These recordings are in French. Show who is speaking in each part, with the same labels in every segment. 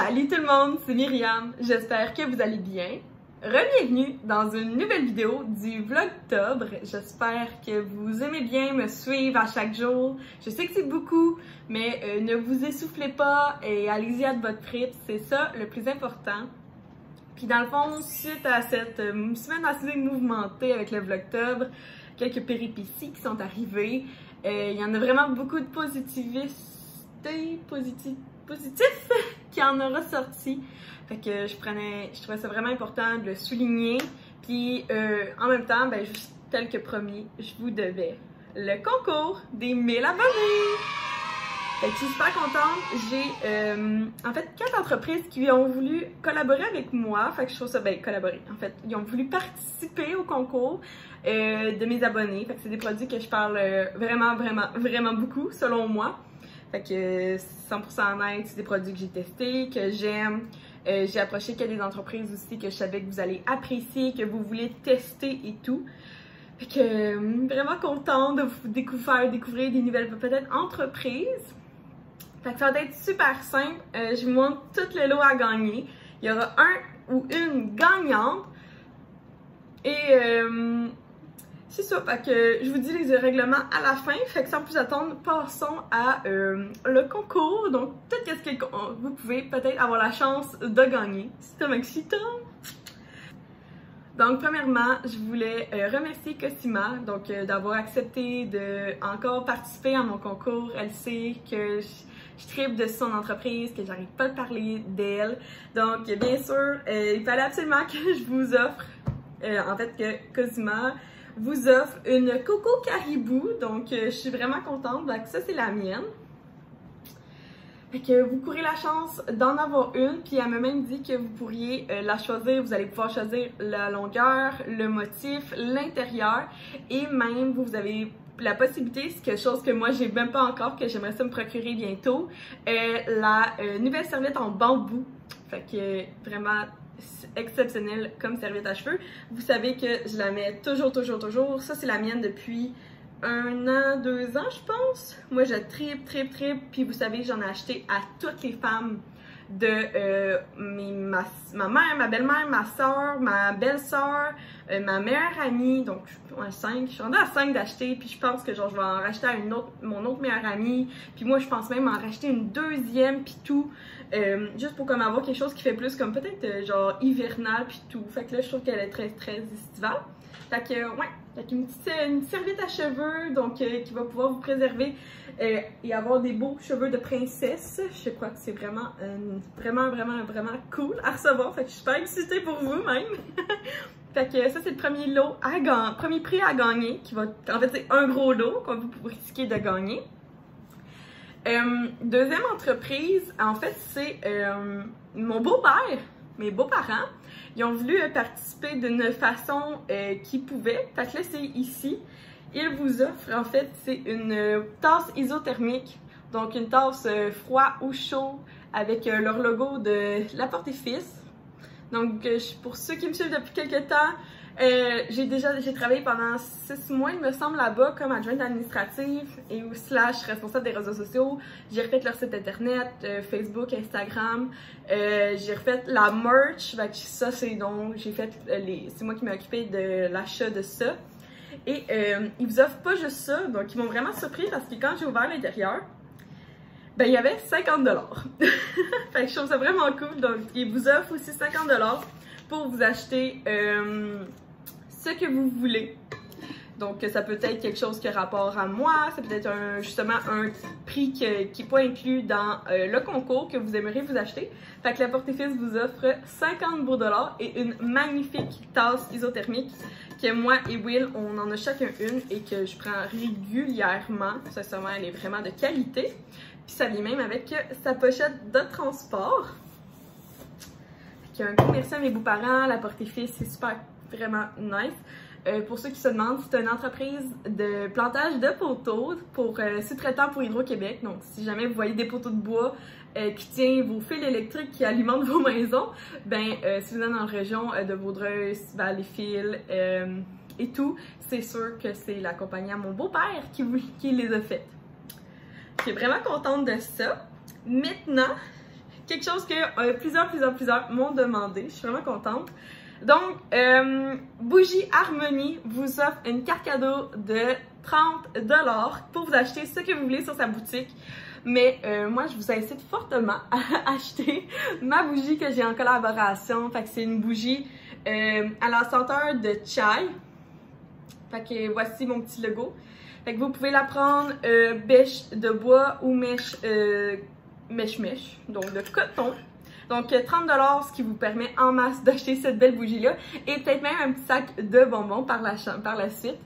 Speaker 1: Salut tout le monde, c'est Myriam, j'espère que vous allez bien. Bienvenue dans une nouvelle vidéo du Vlogtobre. J'espère que vous aimez bien me suivre à chaque jour. Je sais que c'est beaucoup, mais ne vous essoufflez pas et allez-y à votre rythme, c'est ça le plus important. Puis dans le fond, suite à cette semaine assez mouvementée avec le Vlogtobre, quelques péripéties qui sont arrivées, il y en a vraiment beaucoup de positifs qui en a ressorti. Fait que je trouvais ça vraiment important de le souligner. Puis en même temps, ben juste tel que promis, je vous devais le concours des 1000 abonnés. Fait que je suis super contente. J'ai en fait 4 entreprises qui ont voulu collaborer avec moi. Fait que je trouve ça bien collaborer. En fait, ils ont voulu participer au concours de mes abonnés. Fait que c'est des produits que je parle vraiment beaucoup selon moi. Fait que 100% honnête, c'est des produits que j'ai testés, que j'aime. J'ai approché qu'il y a des entreprises aussi que je savais que vous allez apprécier, que vous voulez tester et tout. Fait que vraiment contente de vous faire découvrir des nouvelles peut-être entreprises. Fait que ça va être super simple. Je vous montre toutes les lots à gagner. Il y aura un ou une gagnante. Et c'est ça, fait que je vous dis les règlements à la fin, fait que sans plus attendre, passons à le concours. Donc, tout ce que vous pouvez peut-être avoir la chance de gagner. C'est tellement excitant! Donc, premièrement, je voulais remercier Cosima d'avoir accepté de encore participer à mon concours. Elle sait que je tripe de son entreprise, que j'arrive pas de parler d'elle. Donc, bien sûr, il fallait absolument que je vous offre, en fait, que Cosima vous offre une Coco Caribou, donc je suis vraiment contente. Donc ça, c'est la mienne. Fait que vous courez la chance d'en avoir une, puis elle m'a même dit que vous pourriez la choisir. Vous allez pouvoir choisir la longueur, le motif, l'intérieur, et même vous avez la possibilité, c'est quelque chose que moi j'ai même pas encore, que j'aimerais ça me procurer bientôt, la nouvelle serviette en bambou. Fait que vraiment exceptionnelle comme serviette à cheveux. Vous savez que je la mets toujours. Ça, c'est la mienne depuis 1 an, 2 ans, je pense. Moi, je tripe. Puis vous savez, j'en ai acheté à toutes les femmes de ma mère, ma belle-mère, ma soeur, ma belle-soeur, ma meilleure amie. Donc, je suis rendue à 5 d'acheter. Puis je pense que genre, je vais en racheter à mon autre meilleure amie. Puis moi, je pense même en racheter une deuxième, puis tout. Juste pour comme avoir quelque chose qui fait plus comme peut-être genre hivernal puis tout. Fait que là je trouve qu'elle est très estivale. Fait que ouais, avec une petite serviette à cheveux donc qui va pouvoir vous préserver et avoir des beaux cheveux de princesse. Je crois que c'est vraiment cool à recevoir. Fait que je suis super excitée pour vous même. Fait que ça c'est le premier lot premier prix à gagner qui va en fait c'est un gros lot qu'on vous risquer de gagner. Deuxième entreprise, en fait, c'est mon beau-père, mes beaux-parents. Ils ont voulu participer d'une façon qu'ils pouvaient. Fait que là, c'est ici. Ils vous offrent, en fait, c'est une tasse isothermique. Donc, une tasse froid ou chaud avec leur logo de la Porte-et-Fils. Donc, pour ceux qui me suivent depuis quelques temps, j'ai travaillé pendant 6 mois, il me semble, là-bas comme adjointe administrative et ou / responsable des réseaux sociaux. J'ai refait leur site internet, Facebook, Instagram. J'ai refait la merch, ça c'est donc j'ai fait c'est moi qui m'ai occupée de l'achat de ça. Et ils vous offrent pas juste ça, donc ils m'ont vraiment surpris parce que quand j'ai ouvert l'intérieur, ben il y avait 50$. Fait que je trouve ça vraiment cool. Donc ils vous offrent aussi 50$ pour vous acheter ce que vous voulez. Donc ça peut être quelque chose qui a rapport à moi, ça peut être justement un prix qui n'est pas inclus dans le concours que vous aimeriez vous acheter. Fait que la Porte-et-Fils vous offre 50 beaux dollars et une magnifique tasse isothermique que moi et Will, on en a chacun une et que je prends régulièrement. Sincèrement, elle est vraiment de qualité. Puis ça vient même avec sa pochette de transport. Fait un gros merci à mes beaux-parents, la Porte-et-Fils, c'est super, vraiment nice. Pour ceux qui se demandent, c'est une entreprise de plantage de poteaux pour sous-traitant pour Hydro-Québec. Donc, si jamais vous voyez des poteaux de bois qui tiennent vos fils électriques qui alimentent vos maisons, ben, si vous êtes dans la région de Vaudreuil, Valleyfield et tout, c'est sûr que c'est la compagnie à mon beau-père qui les a faites. Je suis vraiment contente de ça. Maintenant, quelque chose que plusieurs m'ont demandé. Je suis vraiment contente. Donc, Bougie Harmonie vous offre une carte cadeau de 30$ pour vous acheter ce que vous voulez sur sa boutique. Mais moi, je vous incite fortement à acheter ma bougie que j'ai en collaboration. Fait que c'est une bougie à la senteur de chai. Fait que voici mon petit logo. Fait que vous pouvez la prendre bêche de bois ou mèche, donc de coton. Donc 30$, ce qui vous permet en masse d'acheter cette belle bougie-là. Et peut-être même un petit sac de bonbons par la suite.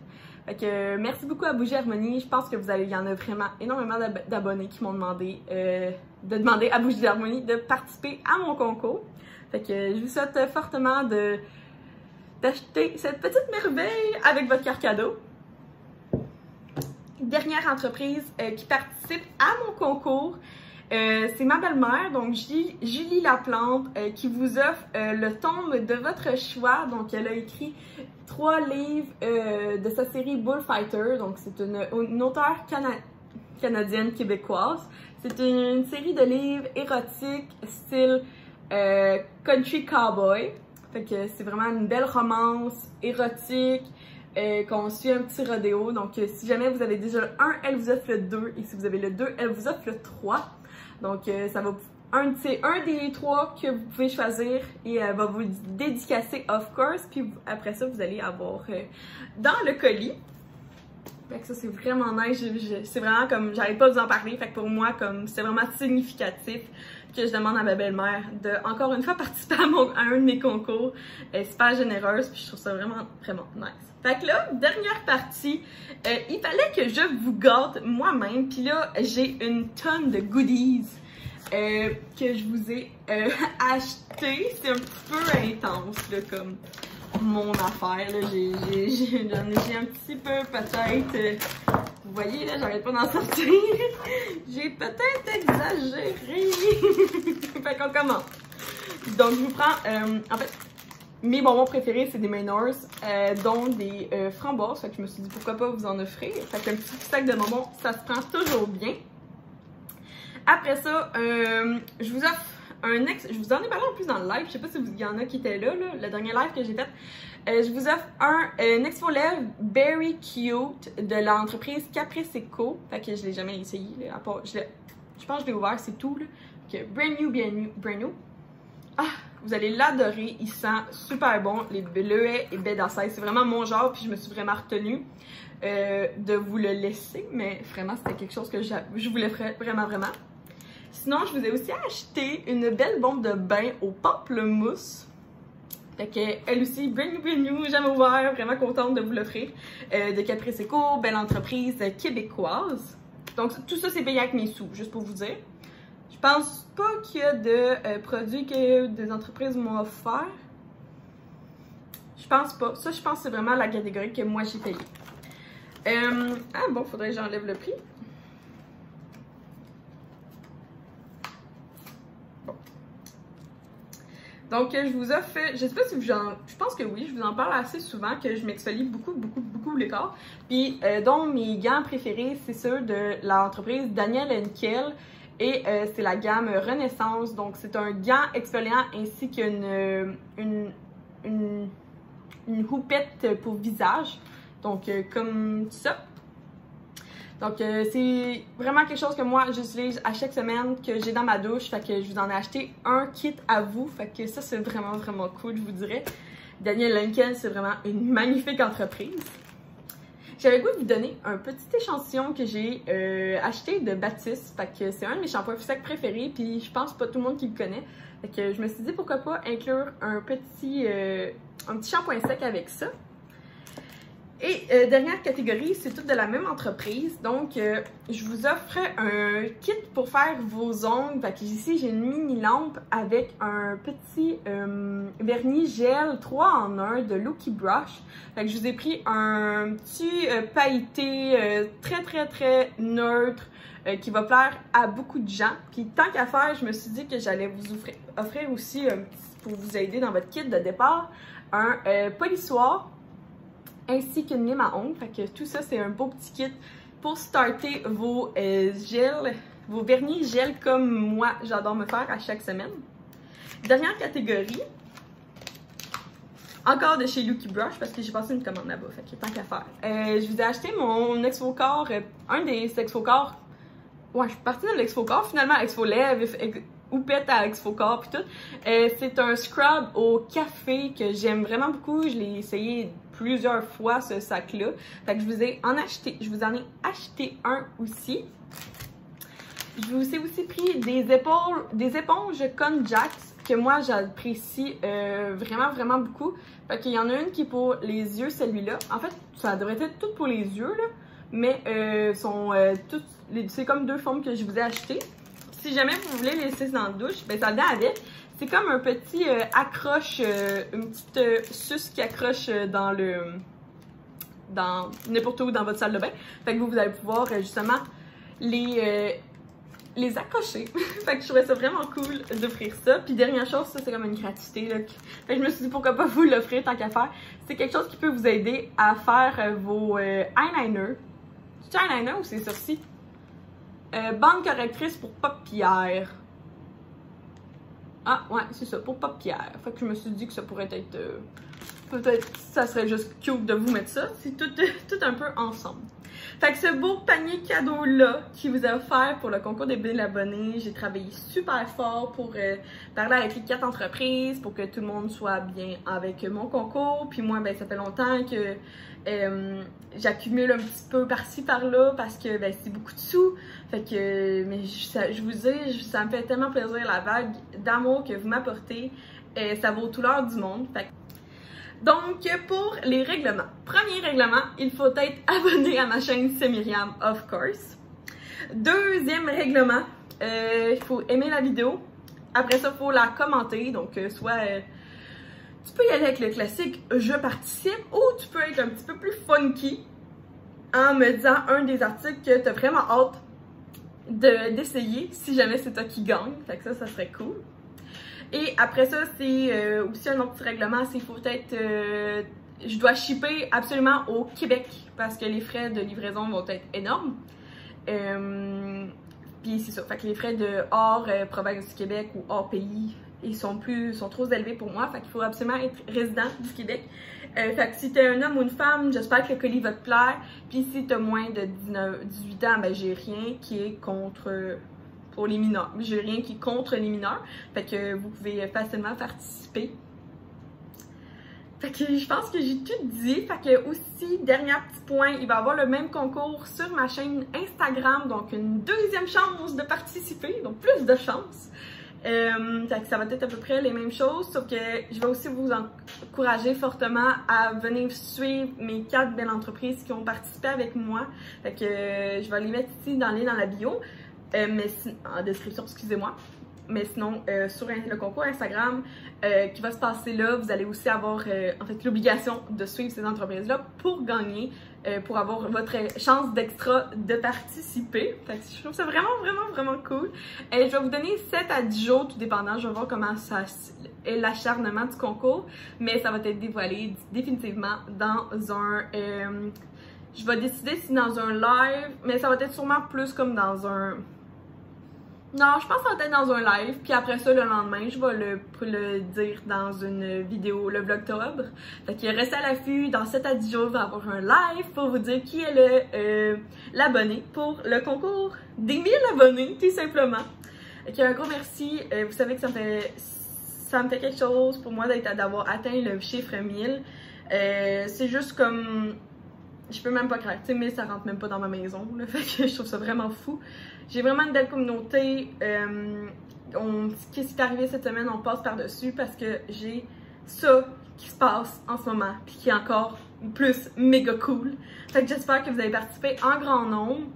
Speaker 1: Fait que merci beaucoup à Bougie Harmonie. Je pense que il y en a vraiment énormément d'abonnés qui m'ont demandé de demander à Bougie Harmonie de participer à mon concours. Fait que je vous souhaite fortement d'acheter cette petite merveille avec votre carte cadeau. Dernière entreprise qui participe à mon concours, c'est ma belle-mère, donc Julie Laplante, qui vous offre le tome de votre choix. Donc, elle a écrit 3 livres de sa série Bullfighter. Donc, c'est une auteure canadienne québécoise. C'est une série de livres érotiques, style country cowboy. Fait que c'est vraiment une belle romance érotique. Qu'on suit un petit rodéo. Donc, si jamais vous avez déjà le 1, elle vous offre le 2. Et si vous avez le 2, elle vous offre le 3. Donc, ça va c'est un des 3 que vous pouvez choisir et elle va vous dédicacer, of course. Puis après ça, vous allez avoir dans le colis. Fait que ça, c'est vraiment nice. C'est vraiment comme, j'arrive pas à vous en parler. Fait que pour moi, comme c'est vraiment significatif que je demande à ma belle-mère de, encore une fois, participer à un de mes concours. Elle est super généreuse, puis je trouve ça vraiment nice. Fait que là, dernière partie, il fallait que je vous gâte moi-même. Puis là, j'ai une tonne de goodies que je vous ai acheté. C'est un petit peu intense, là, comme mon affaire. J'ai un petit peu peut-être... vous voyez, là, j'arrête pas d'en sortir. J'ai peut-être exagéré. Fait qu'on commence. Donc, je vous prends... en fait, mes bonbons préférés, c'est des Maynards, dont des framboises. Fait que je me suis dit, pourquoi pas vous en offrir. Fait qu'un petit sac de bonbons, ça se prend toujours bien. Après ça, je vous offre je vous en ai parlé en plus dans le live. Je sais pas s'il y en a qui étaient là, le dernier live que j'ai fait. Je vous offre un Exfoliate Berry Cute de l'entreprise Caprice Eco. Fait que je l'ai jamais essayé, là, à part, je pense que je l'ai ouvert, c'est tout, là. Okay. Brand new. Ah, vous allez l'adorer, il sent super bon, les bleuets et baies d'aceille, c'est vraiment mon genre, puis je me suis vraiment retenue de vous le laisser, mais vraiment c'était quelque chose que je voulais vraiment. Sinon, je vous ai aussi acheté une belle bombe de bain au pamplemousse. Fait que, elle aussi, brand new, jamais ouvert, vraiment contente de vous l'offrir. De Caprice Eco, belle entreprise québécoise. Donc, tout ça, c'est payé avec mes sous, juste pour vous dire. Je pense pas qu'il y a de produits que des entreprises m'ont offert. Je pense pas. Ça, je pense que c'est vraiment la catégorie que moi, j'ai payé. Ah bon, faudrait que j'enlève le prix. Donc, je vous offre, je sais pas si je pense que oui, je vous en parle assez souvent, que je m'exfolie beaucoup les corps. Puis, dont mes gants préférés, c'est ceux de l'entreprise Daniel Henkel. Et c'est la gamme Renaissance. Donc, c'est un gant exfoliant ainsi qu'une houppette pour visage. Donc, comme ça. Donc, c'est vraiment quelque chose que moi, j'utilise à chaque semaine, que j'ai dans ma douche. Fait que je vous en ai acheté un kit à vous. Fait que ça, c'est vraiment cool, je vous dirais. Daniel Henkel, c'est vraiment une magnifique entreprise. J'avais le goût de vous donner un petit échantillon que j'ai acheté de Baptiste. Fait que c'est un de mes shampoings secs préférés. Puis je pense pas tout le monde qui le connaît. Fait que je me suis dit pourquoi pas inclure un petit shampoing sec avec ça. Et dernière catégorie, c'est toutes de la même entreprise. Donc, je vous offre un kit pour faire vos ongles. Fait que ici, j'ai une mini lampe avec un petit vernis gel 3 en 1 de Lucky Brush. Fait que je vous ai pris un petit pailleté très neutre qui va plaire à beaucoup de gens. Puis, tant qu'à faire, je me suis dit que j'allais vous offrir aussi, pour vous aider dans votre kit de départ, un polissoir ainsi qu'une lime à ongles. Fait que tout ça, c'est un beau petit kit pour starter vos gels vos vernis gel comme moi, j'adore me faire à chaque semaine. Dernière catégorie, encore de chez Lucky Brush parce que j'ai passé une commande là-bas, fait que tant qu'à faire. Je vous ai acheté mon Exfocor, un des Exfocor. Ouais, je suis partie de l'Exfocor, finalement, Exfo Lèvres, Houppette à Exfocor pis tout. C'est un scrub au café que j'aime vraiment beaucoup. Je l'ai essayé plusieurs fois, ce sac-là. Fait que je vous en ai acheté un aussi. Je vous ai aussi pris des éponges Conjax que moi j'apprécie vraiment beaucoup. Fait qu'il y en a une qui est pour les yeux, celui-là. En fait, ça devrait être tout pour les yeux, là. Mais c'est comme deux formes que je vous ai achetées. Si jamais vous voulez les laisser dans la douche, ben ça vient avec. C'est comme un petit accroche, une petite suce qui accroche dans n'importe où dans votre salle de bain. Fait que vous allez pouvoir justement les accrocher. Fait que je trouvais ça vraiment cool d'offrir ça. Puis dernière chose, ça c'est comme une gratuité là. Fait que je me suis dit pourquoi pas vous l'offrir tant qu'à faire. C'est quelque chose qui peut vous aider à faire vos eyeliners. C'est eyeliner ou c'est sourcils? Bande correctrice pour paupières. Ah ouais, c'est ça, pour paupières. Fait que je me suis dit que ça pourrait être... peut-être ça serait juste cute de vous mettre ça. C'est tout un peu ensemble. Fait que ce beau panier cadeau-là qui vous a offert pour le concours des 1000 abonnés, j'ai travaillé super fort pour parler avec les 4 entreprises pour que tout le monde soit bien avec mon concours. Puis moi, ben ça fait longtemps que j'accumule un petit peu par-ci par-là parce que ben, c'est beaucoup de sous. Fait que mais je vous dis, ça me fait tellement plaisir la vague d'amour que vous m'apportez. Ça vaut tout l'or du monde. Fait que donc, pour les règlements. Premier règlement, il faut être abonné à ma chaîne C'est Myriam, of course. Deuxième règlement, il faut aimer la vidéo. Après ça, il faut la commenter. Donc, tu peux y aller avec le classique « Je participe » ou tu peux être un petit peu plus funky en me disant un des articles que tu as vraiment hâte d'essayer si jamais c'est toi qui gagne. Fait que ça serait cool. Et après ça, c'est aussi un autre petit règlement, c'est qu'il faut peut-être... je dois shipper absolument au Québec parce que les frais de livraison vont être énormes. Puis c'est ça, fait que les frais de hors province du Québec ou hors pays, ils sont trop élevés pour moi. Fait qu'il faut absolument être résident du Québec. Fait que si t'es un homme ou une femme, j'espère que le colis va te plaire. Puis si t'as moins de 18 ans, ben j'ai rien qui est contre... pour les mineurs. J'ai rien qui est contre les mineurs. Fait que vous pouvez facilement participer. Fait que je pense que j'ai tout dit. Fait que aussi, dernier petit point, il va y avoir le même concours sur ma chaîne Instagram. Donc une deuxième chance de participer. Donc plus de chance. Fait que ça va être à peu près les mêmes choses. Sauf que je vais aussi vous encourager fortement à venir suivre mes 4 belles entreprises qui ont participé avec moi. Fait que je vais les mettre ici dans la bio. Mais en description, excusez-moi. Mais sinon, sur le concours Instagram qui va se passer là, vous allez aussi avoir en fait l'obligation de suivre ces entreprises-là pour gagner, pour avoir votre chance d'extra de participer. Fait que je trouve ça vraiment cool. Je vais vous donner 7 à 10 jours, tout dépendant. Je vais voir comment ça est l'acharnement du concours. Mais ça va être dévoilé définitivement dans un... je vais décider si dans un live, mais ça va être sûrement plus comme dans un... Non, je pense que ça va être dans un live, puis après ça, le lendemain, je vais le dire dans une vidéo, le vlogtober. Fait qu'il reste à l'affût, dans 7 à 10 jours, il va y avoir un live pour vous dire qui est l'abonné pour le concours des 1000 abonnés, tout simplement. Fait qu'il y a un gros merci, vous savez que ça me fait quelque chose pour moi d'avoir atteint le chiffre 1000. C'est juste comme... Je peux même pas croire, tu sais, 1000 ça rentre même pas dans ma maison, là, fait que je trouve ça vraiment fou. J'ai vraiment une belle communauté, qu'est-ce qui est arrivé cette semaine, on passe par-dessus parce que j'ai ça qui se passe en ce moment, puis qui est encore plus méga cool. Fait que j'espère que vous avez participé en grand nombre.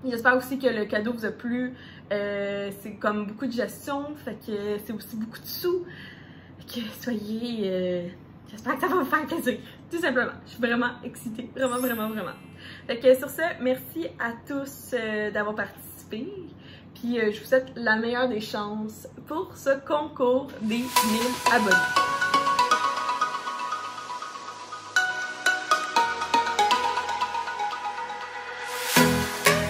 Speaker 1: J'espère aussi que le cadeau vous a plu, c'est comme beaucoup de gestion, fait que c'est aussi beaucoup de sous. Fait que soyez... J'espère que ça va vous faire plaisir, tout simplement. Je suis vraiment excitée, vraiment. Fait que sur ce, merci à tous d'avoir participé. Puis je vous souhaite la meilleure des chances pour ce concours des 1000 abonnés.